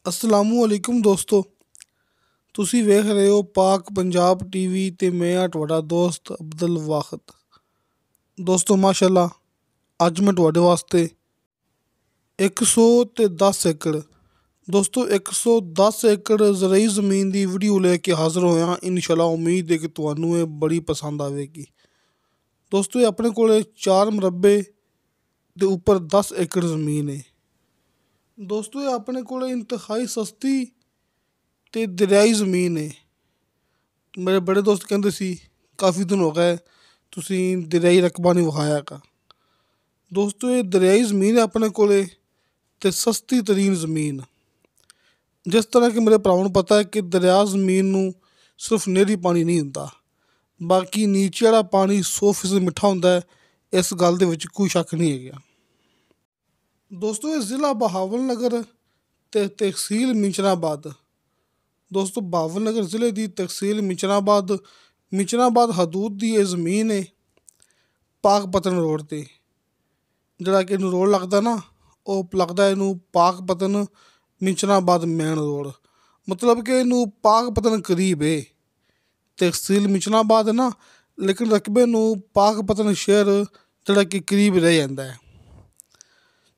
ਅਸਲਾਮੁਅਲੈਕੁਮ ਦੋਸਤੋ, ਤੁਸੀਂ ਵੇਖ ਰਹੇ ਹੋ ਪਾਕ ਪੰਜਾਬ ਟੀਵੀ ਤੇ ਮੈਂ ਹਾਂ ਤੁਹਾਡਾ ਦੋਸਤ ਅਬਦੁਲ ਵਾਹਿਦ। ਦੋਸਤੋ ਮਾਸ਼ਾਅੱਲਾ, ਅੱਜ ਮੈਂ ਤੁਹਾਡੇ ਵਾਸਤੇ 100 ਤੇ 10 ਏਕੜ ਦੋਸਤੋ 110 ਏਕੜ ਜ਼ਰਈ ਜ਼ਮੀਨ ਦੀ ਵੀਡੀਓ ਲੈ ਕੇ ਹਾਜ਼ਰ ਹੋਇਆ। ਇਨਸ਼ਾਅੱਲਾ ਉਮੀਦ ਹੈ ਕਿ ਤੁਹਾਨੂੰ ਇਹ ਬੜੀ ਪਸੰਦ ਆਵੇਗੀ। ਦੋਸਤੋ ਇਹ ਆਪਣੇ ਕੋਲ 4 ਮਰਬੇ ਦੇ ਉੱਪਰ 10 ਏਕੜ ਜ਼ਮੀਨ ਹੈ। ਦੋਸਤੋ ਇਹ ਆਪਣੇ ਕੋਲ ਇੰਤਹਾਈ ਸਸਤੀ ਤੇ ਦਰਿਆਈ ਜ਼ਮੀਨ ਹੈ। ਮੇਰੇ ਬੜੇ ਦੋਸਤ ਕਹਿੰਦੇ ਸੀ ਕਾਫੀ ਦਿਨ ਹੋ ਗਏ ਤੁਸੀਂ ਦਰਿਆਈ ਰਕਬਾ ਨਹੀਂ ਵਿਖਾਇਆ ਹੈਗਾ। ਦੋਸਤੋ ਇਹ ਦਰਿਆਈ ਜ਼ਮੀਨ ਹੈ ਆਪਣੇ ਕੋਲ ਤੇ ਸਸਤੀ ਤਰੀਨ ਜ਼ਮੀਨ। ਜਿਸ ਤਰ੍ਹਾਂ ਕਿ ਮੇਰੇ ਭਰਾਵਾਂ ਨੂੰ ਪਤਾ ਹੈ ਕਿ ਦਰਿਆ ਜ਼ਮੀਨ ਨੂੰ ਸਿਰਫ ਨਹਿਰੀ ਪਾਣੀ ਨਹੀਂ ਹੁੰਦਾ, ਬਾਕੀ ਨੀਚੇ ਵਾਲਾ ਪਾਣੀ 100% ਮਿੱਠਾ ਹੁੰਦਾ ਹੈ। ਇਸ ਗੱਲ ਦੇ ਵਿੱਚ ਕੋਈ ਸ਼ੱਕ ਨਹੀਂ ਹੈਗਾ। ਦੋਸਤੋ ਇਹ ਜ਼ਿਲ੍ਹਾ ਬਹਾਵਲ ਨਗਰ ਤੇ ਤਹਿਸੀਲ ਮਿੰਚਨਾਬਾਦ। ਦੋਸਤੋ ਬਹਾਵਲ ਨਗਰ ਜ਼ਿਲ੍ਹੇ ਦੀ ਤਹਿਸੀਲ ਮਿੰਚਨਾਬਾਦ ਹਦੂਦ ਦੀ ਇਹ ਜ਼ਮੀਨ ਹੈ। ਪਾਕਪਤਨ ਰੋਡ 'ਤੇ ਜਿਹੜਾ ਕਿ ਇਹਨੂੰ ਰੋਡ ਲੱਗਦਾ ਨਾ, ਉਹ ਲੱਗਦਾ ਇਹਨੂੰ ਪਾਕਪਤਨ ਮਿੰਚਨਾਬਾਦ ਮੇਨ ਰੋਡ, ਮਤਲਬ ਕਿ ਇਹਨੂੰ ਪਾਕਪਤਨ ਕਰੀਬ ਹੈ। ਤਹਿਸੀਲ ਮਿੰਚਨਾਬਾਦ ਹੈ ਨਾ, ਲੇਕਿਨ ਰਕਬੇ ਨੂੰ ਪਾਕਪਤਨ ਸ਼ਹਿਰ ਜਿਹੜਾ ਕਿ ਕਰੀਬ ਰਹਿ ਜਾਂਦਾ ਹੈ।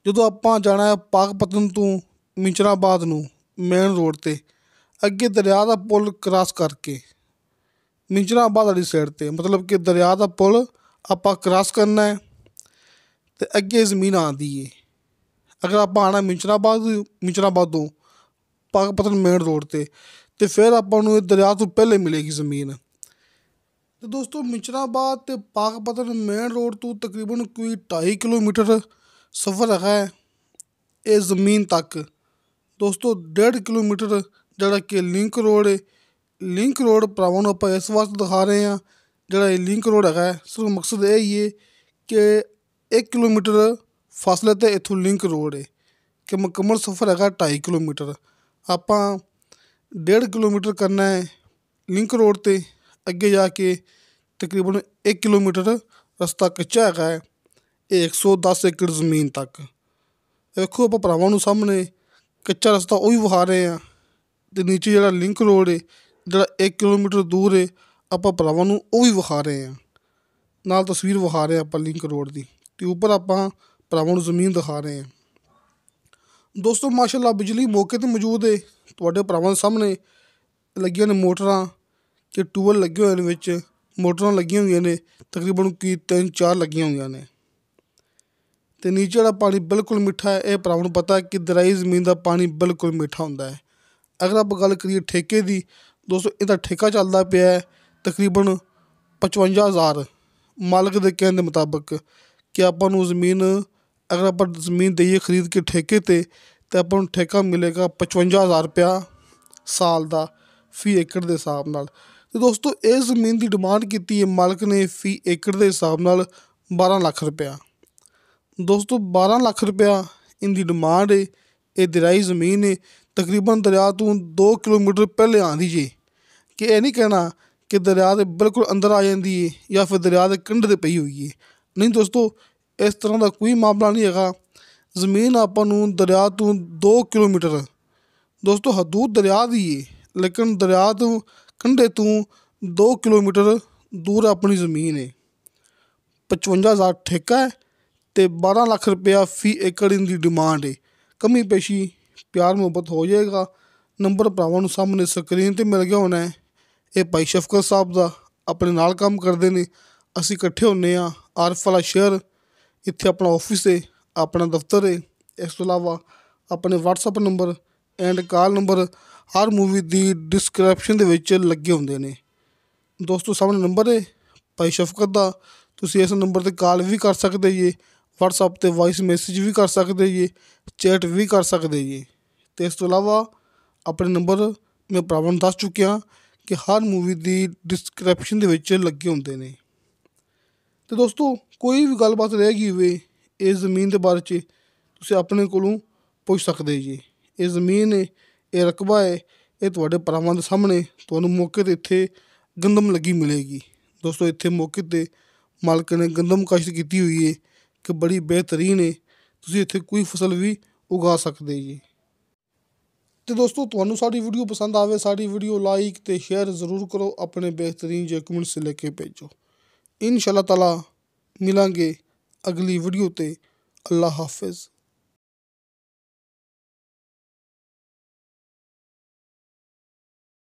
ਜਦੋਂ ਆਪਾਂ ਜਾਣਾ ਹੈ ਪਾਕਪਤਨ ਤੋਂ ਮਿੰਚਨਾਬਾਦ ਨੂੰ ਮੇਨ ਰੋਡ 'ਤੇ, ਅੱਗੇ ਦਰਿਆ ਦਾ ਪੁਲ ਕਰਾਸ ਕਰਕੇ ਮਿੰਚਨਾਬਾਦ ਵਾਲੀ ਸਾਈਡ 'ਤੇ, ਮਤਲਬ ਕਿ ਦਰਿਆ ਦਾ ਪੁਲ ਆਪਾਂ ਕਰਾਸ ਕਰਨਾ ਹੈ ਅਤੇ ਅੱਗੇ ਜ਼ਮੀਨ ਆਉਂਦੀ ਹੈ। ਅਗਰ ਆਪਾਂ ਆਉਣਾ ਮਿੰਚਨਾਬਾਦ ਤੋਂ ਪਾਕਪਤਨ ਮੇਨ ਰੋਡ 'ਤੇ ਫਿਰ ਆਪਾਂ ਨੂੰ ਇਹ ਦਰਿਆ ਤੋਂ ਪਹਿਲੇ ਮਿਲੇਗੀ ਜ਼ਮੀਨ। ਅਤੇ ਦੋਸਤੋ ਮਿੰਚਨਾਬਾਦ ਅਤੇ ਪਾਕਪਤਨ ਮੇਨ ਰੋਡ ਤੋਂ ਤਕਰੀਬਨ ਕੋਈ 2.5 ਕਿਲੋਮੀਟਰ ਸਫ਼ਰ ਹੈਗਾ ਹੈ ਇਹ ਜ਼ਮੀਨ ਤੱਕ। ਦੋਸਤੋ 1.5 ਕਿਲੋਮੀਟਰ ਜਿਹੜਾ ਕਿ ਲਿੰਕ ਰੋਡ ਹੈ। ਲਿੰਕ ਰੋਡ ਭਰਾਵਾਂ ਨੂੰ ਆਪਾਂ ਇਸ ਵਾਸਤੇ ਦਿਖਾ ਰਹੇ ਹਾਂ, ਜਿਹੜਾ ਇਹ ਲਿੰਕ ਰੋਡ ਹੈਗਾ ਸਿਰਫ ਮਕਸਦ ਇਹ ਹੀ ਹੈ ਕਿ 1 ਕਿਲੋਮੀਟਰ ਫਾਸਲੇ 'ਤੇ ਇੱਥੋਂ ਲਿੰਕ ਰੋਡ ਹੈ ਕਿ ਮੁਕੰਮਲ ਸਫ਼ਰ ਹੈਗਾ 2.5 ਕਿਲੋਮੀਟਰ। ਆਪਾਂ 1.5 ਕਿਲੋਮੀਟਰ ਕਰਨਾ ਹੈ ਲਿੰਕ ਰੋਡ 'ਤੇ, ਅੱਗੇ ਜਾ ਕੇ ਤਕਰੀਬਨ 1 ਕਿਲੋਮੀਟਰ ਰਸਤਾ ਕੱਚਾ ਹੈਗਾ ਹੈ ਇਹ 110 ਏਕੜ ਜ਼ਮੀਨ ਤੱਕ। ਵੇਖੋ ਆਪਾਂ ਭਰਾਵਾਂ ਨੂੰ ਸਾਹਮਣੇ ਕੱਚਾ ਰਸਤਾ ਉਹ ਵੀ ਵਿਖਾ ਰਹੇ ਹਾਂ ਅਤੇ ਨੀਚੇ ਜਿਹੜਾ ਲਿੰਕ ਰੋਡ ਹੈ ਜਿਹੜਾ 1 ਕਿਲੋਮੀਟਰ ਦੂਰ ਹੈ ਆਪਾਂ ਭਰਾਵਾਂ ਨੂੰ ਉਹ ਵੀ ਵਿਖਾ ਰਹੇ ਹਾਂ, ਨਾਲ ਤਸਵੀਰ ਵਿਖਾ ਰਹੇ ਹਾਂ ਆਪਾਂ ਲਿੰਕ ਰੋਡ ਦੀ, ਅਤੇ ਉੱਪਰ ਆਪਾਂ ਭਰਾਵਾਂ ਨੂੰ ਜ਼ਮੀਨ ਦਿਖਾ ਰਹੇ ਹਾਂ। ਦੋਸਤੋ ਮਾਸ਼ਾਅੱਲਾ ਬਿਜਲੀ ਮੌਕੇ 'ਤੇ ਮੌਜੂਦ ਹੈ। ਤੁਹਾਡੇ ਭਰਾਵਾਂ ਦੇ ਸਾਹਮਣੇ ਲੱਗੀਆਂ ਨੇ ਮੋਟਰਾਂ ਕਿ ਟਿਊਬਵੈੱਲ ਲੱਗੇ ਹੋਏ ਨੇ, ਵਿੱਚ ਮੋਟਰਾਂ ਲੱਗੀਆਂ ਹੋਈਆਂ ਨੇ, ਤਕਰੀਬਨ ਕੀ 3-4 ਲੱਗੀਆਂ ਹੋਈਆਂ ਨੇ। ਅਤੇ ਨੀਚੇ ਵਾਲਾ ਪਾਣੀ ਬਿਲਕੁਲ ਮਿੱਠਾ ਹੈ। ਇਹ ਭਰਾਵਾਂ ਨੂੰ ਪਤਾ ਹੈ ਕਿ ਦਰਿਆਈ ਜ਼ਮੀਨ ਦਾ ਪਾਣੀ ਬਿਲਕੁਲ ਮਿੱਠਾ ਹੁੰਦਾ ਹੈ। ਅਗਰ ਆਪਾਂ ਗੱਲ ਕਰੀਏ ਠੇਕੇ ਦੀ, ਦੋਸਤੋ ਇਹਦਾ ਠੇਕਾ ਚੱਲਦਾ ਪਿਆ ਹੈ ਤਕਰੀਬਨ 55,000 ਮਾਲਕ ਦੇ ਕਹਿਣ ਦੇ ਮੁਤਾਬਕ, ਕਿ ਆਪਾਂ ਨੂੰ ਜ਼ਮੀਨ ਅਗਰ ਆਪਾਂ ਜ਼ਮੀਨ ਦੇਈਏ ਖਰੀਦ ਕੇ ਠੇਕੇ 'ਤੇ ਤਾਂ ਆਪਾਂ ਨੂੰ ਠੇਕਾ ਮਿਲੇਗਾ 55,000 ਰੁਪਇਆ ਸਾਲ ਦਾ ਫੀ ਏਕੜ ਦੇ ਹਿਸਾਬ ਨਾਲ। ਅਤੇ ਦੋਸਤੋ ਇਹ ਜ਼ਮੀਨ ਦੀ ਡਿਮਾਂਡ ਕੀਤੀ ਹੈ ਮਾਲਕ ਨੇ ਫੀ ਏਕੜ ਦੇ ਹਿਸਾਬ ਨਾਲ 12 ਲੱਖ ਰੁਪਇਆ। ਦੋਸਤੋ 12 ਲੱਖ ਰੁਪਇਆ ਇਹਦੀ ਡਿਮਾਂਡ ਹੈ। ਇਹ ਦਰਿਆਈ ਜ਼ਮੀਨ ਹੈ, ਤਕਰੀਬਨ ਦਰਿਆ ਤੋਂ 2 ਕਿਲੋਮੀਟਰ ਪਹਿਲੇ ਆਉਂਦੀ ਜੇ, ਕਿ ਇਹ ਨਹੀਂ ਕਹਿਣਾ ਕਿ ਦਰਿਆ ਦੇ ਬਿਲਕੁਲ ਅੰਦਰ ਆ ਜਾਂਦੀ ਹੈ ਜਾਂ ਫਿਰ ਦਰਿਆ ਦੇ ਕੰਢੇ 'ਤੇ ਪਈ ਹੋਈ ਹੈ। ਨਹੀਂ ਦੋਸਤੋ, ਇਸ ਤਰ੍ਹਾਂ ਦਾ ਕੋਈ ਮਾਮਲਾ ਨਹੀਂ ਹੈਗਾ। ਜ਼ਮੀਨ ਆਪਾਂ ਨੂੰ ਦਰਿਆ ਤੋਂ 2 ਕਿਲੋਮੀਟਰ ਦੋਸਤੋ ਹਦੂਦ ਦਰਿਆ ਦੀ ਹੈ, ਲੇਕਿਨ ਦਰਿਆ ਤੋਂ ਕੰਢੇ ਤੋਂ 2 ਕਿਲੋਮੀਟਰ ਦੂਰ ਆਪਣੀ ਜ਼ਮੀਨ ਹੈ। 55,000 ਠੇਕਾ ਹੈ ਅਤੇ 12 ਲੱਖ ਰੁਪਇਆ ਫੀ ਏਕੜ ਦੀ ਡਿਮਾਂਡ ਹੈ। ਕਮੀ ਪੇਸ਼ੀ ਪਿਆਰ ਮੁਹੱਬਤ ਹੋ ਜਾਏਗਾ। ਨੰਬਰ ਭਰਾਵਾਂ ਨੂੰ ਸਾਹਮਣੇ ਸਕਰੀਨ 'ਤੇ ਮਿਲ ਗਿਆ ਹੋਣਾ ਹੈ। ਇਹ ਭਾਈ ਸ਼ਫਕਤ ਸਾਹਿਬ ਦਾ ਆਪਣੇ ਨਾਲ ਕੰਮ ਕਰਦੇ ਨੇ, ਅਸੀਂ ਇਕੱਠੇ ਹੁੰਦੇ ਹਾਂ ਆਰਫ ਵਾਲਾ ਸ਼ਹਿਰ, ਇੱਥੇ ਆਪਣਾ ਆਫਿਸ ਹੈ, ਆਪਣਾ ਦਫ਼ਤਰ ਹੈ। ਇਸ ਤੋਂ ਇਲਾਵਾ ਆਪਣੇ WhatsApp number and call number ਹਰ ਮੂਵੀ ਦੀ ਡਿਸਕ੍ਰਿਪਸ਼ਨ ਦੇ ਵਿੱਚ ਲੱਗੇ ਹੁੰਦੇ ਨੇ। ਦੋਸਤੋ ਸਾਹਮਣੇ ਨੰਬਰ ਹੈ ਭਾਈ ਸ਼ਫਕਤ ਦਾ, ਤੁਸੀਂ ਇਸ ਨੰਬਰ 'ਤੇ ਕਾਲ ਵੀ ਕਰ ਸਕਦੇ ਜੇ, ਵਟਸਐਪ 'ਤੇ ਵਾਇਸ ਮੈਸੇਜ ਵੀ ਕਰ ਸਕਦੇ ਜੇ, ਚੈਟ ਵੀ ਕਰ ਸਕਦੇ ਜੇ। ਅਤੇ ਇਸ ਤੋਂ ਇਲਾਵਾ ਆਪਣੇ ਨੰਬਰ ਮੈਂ ਭਰਾਵਾਂ ਨੂੰ ਦੱਸ ਚੁੱਕਿਆ ਕਿ ਹਰ ਮੂਵੀ ਦੀ ਡਿਸਕ੍ਰਿਪਸ਼ਨ ਦੇ ਵਿੱਚ ਲੱਗੇ ਹੁੰਦੇ ਨੇ। ਅਤੇ ਦੋਸਤੋ ਕੋਈ ਵੀ ਗੱਲਬਾਤ ਰਹਿ ਗਈ ਹੋਵੇ ਇਸ ਜ਼ਮੀਨ ਦੇ ਬਾਰੇ 'ਚ ਤੁਸੀਂ ਆਪਣੇ ਕੋਲੋਂ ਪੁੱਛ ਸਕਦੇ ਜੀ। ਇਹ ਜ਼ਮੀਨ ਹੈ, ਇਹ ਰਕਬਾ ਹੈ, ਇਹ ਤੁਹਾਡੇ ਭਰਾਵਾਂ ਦੇ ਸਾਹਮਣੇ ਤੁਹਾਨੂੰ ਮੌਕੇ 'ਤੇ ਇੱਥੇ ਗੰਦਮ ਲੱਗੀ ਮਿਲੇਗੀ। ਦੋਸਤੋ ਇੱਥੇ ਮੌਕੇ 'ਤੇ ਮਾਲਕ ਨੇ ਗੰਦਮ ਕਾਸ਼ਤ ਕੀਤੀ ਹੋਈ ਹੈ ਕਿ ਬੜੀ ਬਿਹਤਰੀਨ ਹੈ, ਤੁਸੀਂ ਇੱਥੇ ਕੋਈ ਫਸਲ ਵੀ ਉਗਾ ਸਕਦੇ ਜੀ। ਤੇ ਦੋਸਤੋ, ਤੁਹਾਨੂੰ ਸਾਡੀ ਵੀਡੀਓ ਪਸੰਦ ਆਵੇ, ਸਾਡੀ ਵੀਡੀਓ ਲਾਈਕ ਤੇ ਸ਼ੇਅਰ ਜ਼ਰੂਰ ਕਰੋ, ਆਪਣੇ ਬਿਹਤਰੀਨ ਜਿਹੇ ਕਮੈਂਟਸ ਲੈ ਕੇ ਭੇਜੋ। ਇਨਸ਼ਾ ਅੱਲਾਹ ਤਾਲਾ ਮਿਲਾਂਗੇ ਅਗਲੀ ਵੀਡੀਓ 'ਤੇ। ਅੱਲਾ ਹਾਫਿਜ਼।